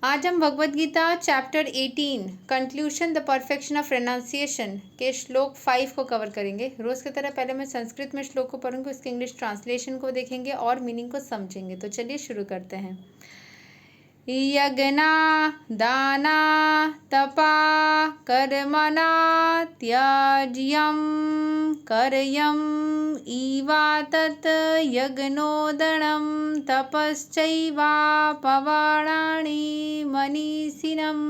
आज हम Bhagavad Gita chapter 18 conclusion the perfection of renunciation के श्लोक 5 को कवर करेंगे। रोज की तरह पहले मैं संस्कृत में श्लोक को पढ़ूंगी, उसके इंग्लिश ट्रांसलेशन को देखेंगे और मीनिंग को समझेंगे। तो चलिए शुरू करते हैं। यज्ञना दाना तपा कर्मणा त्याज्यं कर्यं ईवा तत् यज्ञोदणं तपश्चैवा पवाणानि मनीषिणम्।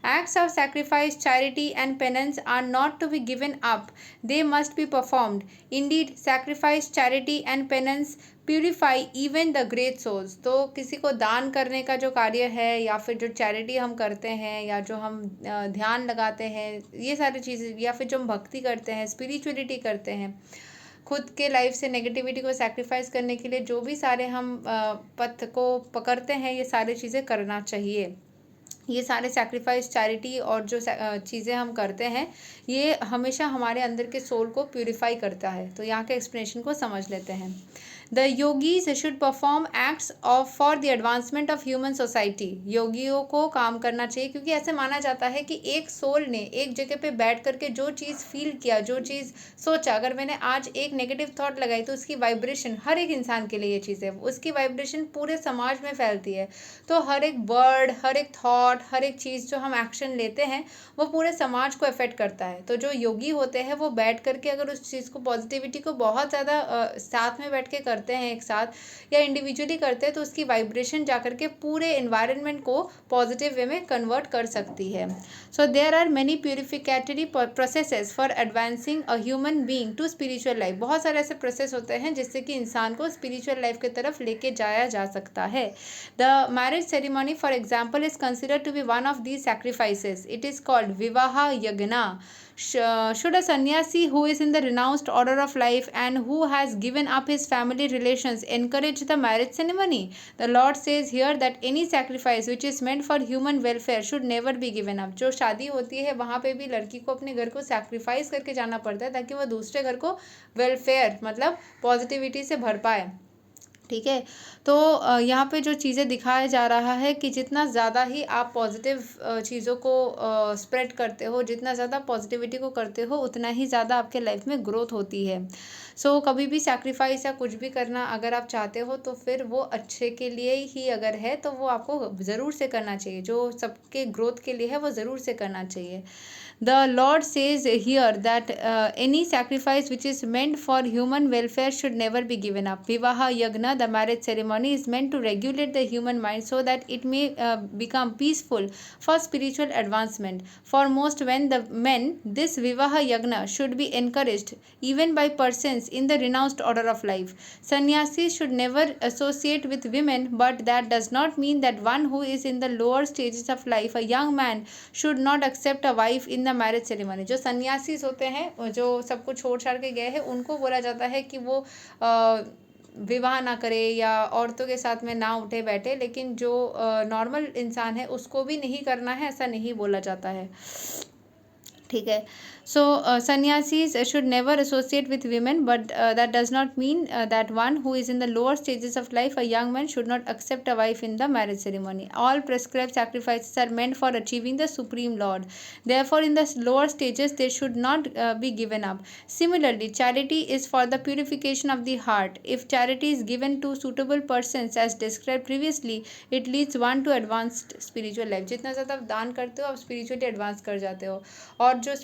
Acts of sacrifice, charity and penance are not to be given up. They must be performed. Indeed, sacrifice, charity and penance purify even the great souls. तो किसी को दान करने का जो कार्य है या फिर जो चैरिटी हम करते हैं या जो हम ध्यान लगाते हैं, ये सारी चीज़ें, या फिर जो हम भक्ति करते हैं, स्पिरिचुअलिटी करते हैं, खुद के लाइफ से नेगेटिविटी को सैक्रिफाइस करने के लिए जो भी सारे हम पथ को पकड़ते हैं, ये सारी चीज़ें करना चाहिए। ये सारे सैक्रिफाइस, चैरिटी और जो चीज़ें हम करते हैं, ये हमेशा हमारे अंदर के सोल को प्यूरिफाई करता है। तो यहाँ के एक्सप्लेनेशन को समझ लेते हैं। The yogis should perform acts of for the advancement of human society. योगियों को काम करना चाहिए, क्योंकि ऐसे माना जाता है कि एक सोल ने एक जगह पे बैठ करके जो चीज़ फील किया, जो चीज़ सोचा, अगर मैंने आज एक नेगेटिव थॉट लगाई तो उसकी वाइब्रेशन, हर एक इंसान के लिए ये चीज़ है, उसकी वाइब्रेशन पूरे समाज में फैलती है। तो हर एक वर्ड, हर एक थॉट, हर एक चीज़ जो हम एक्शन लेते हैं वो पूरे समाज को अफेक्ट करता है। तो जो योगी होते हैं वो बैठ करके अगर उस चीज़ को, पॉजिटिविटी को बहुत ज़्यादा साथ में बैठ के करते हैं एक साथ, या इंडिविजुअली करते हैं, तो उसकी वाइब्रेशन जा करके पूरे एनवायरनमेंट को पॉजिटिव वे में कन्वर्ट कर सकती है। So there are many purificatory processes for advancing a human being to spiritual life. बहुत सारे ऐसे प्रोसेस होते हैं जिससे कि इंसान को स्पिरिचुअल लाइफ की तरफ लेके जाया जा सकता है। The marriage ceremony for example is considered to be one of these sacrifices. It is called Vivaha Yagna. Should a sannyasi who is in the renounced order of life and who has given up his family relations encourage the marriage ceremony? The Lord says here that any sacrifice which is meant for human welfare should never be given up. जो शादी होती है वहाँ पे भी लड़की को अपने घर को सैक्रिफाइस करके जाना पड़ता है ताकि वह दूसरे घर को वेलफेयर, मतलब पॉजिटिविटी से भर पाए। ठीक है, तो यहाँ पे जो चीज़ें दिखाया जा रहा है कि जितना ज़्यादा ही आप पॉजिटिव चीज़ों को स्प्रेड करते हो, जितना ज़्यादा पॉजिटिविटी को करते हो, उतना ही ज़्यादा आपके लाइफ में ग्रोथ होती है। सो कभी भी सैक्रिफाइस या कुछ भी करना अगर आप चाहते हो तो फिर वो अच्छे के लिए ही अगर है तो वो आपको ज़रूर से करना चाहिए, जो सबके ग्रोथ के लिए है वो ज़रूर से करना चाहिए। The Lord says here that any sacrifice which is meant for human welfare should never be given up. Vivaha Yagna, the marriage ceremony, is meant to regulate the human mind so that it may become peaceful for spiritual advancement. For most men, this Vivaha Yagna should be encouraged even by persons in the renounced order of life. Sannyasis should never associate with women, but that does not mean that one who is in the lower stages of life, a young man, should not accept a wife in the marriage ceremony. जो सन्यासीस होते हैं, जो सब कुछ छोड़ छाड़ के गए हैं, उनको बोला जाता है कि वो विवाह ना करे या औरतों के साथ में ना उठे बैठे, लेकिन जो नॉर्मल इंसान है उसको भी नहीं करना है, ऐसा नहीं बोला जाता है। ठीक है, so sannyasis should never associate with women, but that does not mean that one who is in the lower stages of life, a young man, should not accept a wife in the marriage ceremony. All prescribed sacrifices are meant for achieving the supreme Lord. Therefore, in the lower stages, they should not be given up. Similarly, charity is for the purification of the heart. If charity is given to suitable persons, as described previously, it leads one to advanced spiritual life. जितना ज़्यादा आप दान करते हो, आप spiritually advance कर जाते हो, और जो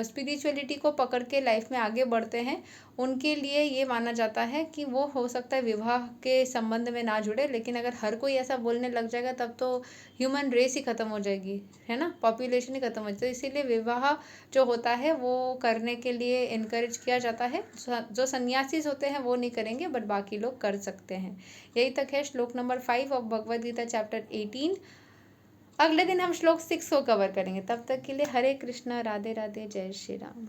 स्पिरिचुअलिटी को पकड़ के लाइफ में आगे बढ़ते हैं, उनके लिए ये माना जाता है कि वो हो सकता है विवाह के संबंध में ना जुड़े, लेकिन अगर हर कोई ऐसा बोलने लग जाएगा तब तो ह्यूमन रेस ही ख़त्म हो जाएगी, है ना, पॉपुलेशन ही ख़त्म हो जाएगी। तो इसीलिए विवाह जो होता है वो करने के लिए इनकरेज किया जाता है। जो सन्यासीस होते हैं वो नहीं करेंगे, बट बाकी लोग कर सकते हैं। यही तक है श्लोक number 5 of Bhagavad Gita chapter 18। अगले दिन हम श्लोक 6 को कवर करेंगे। तब तक के लिए हरे कृष्णा, राधे राधे, जय श्री राम।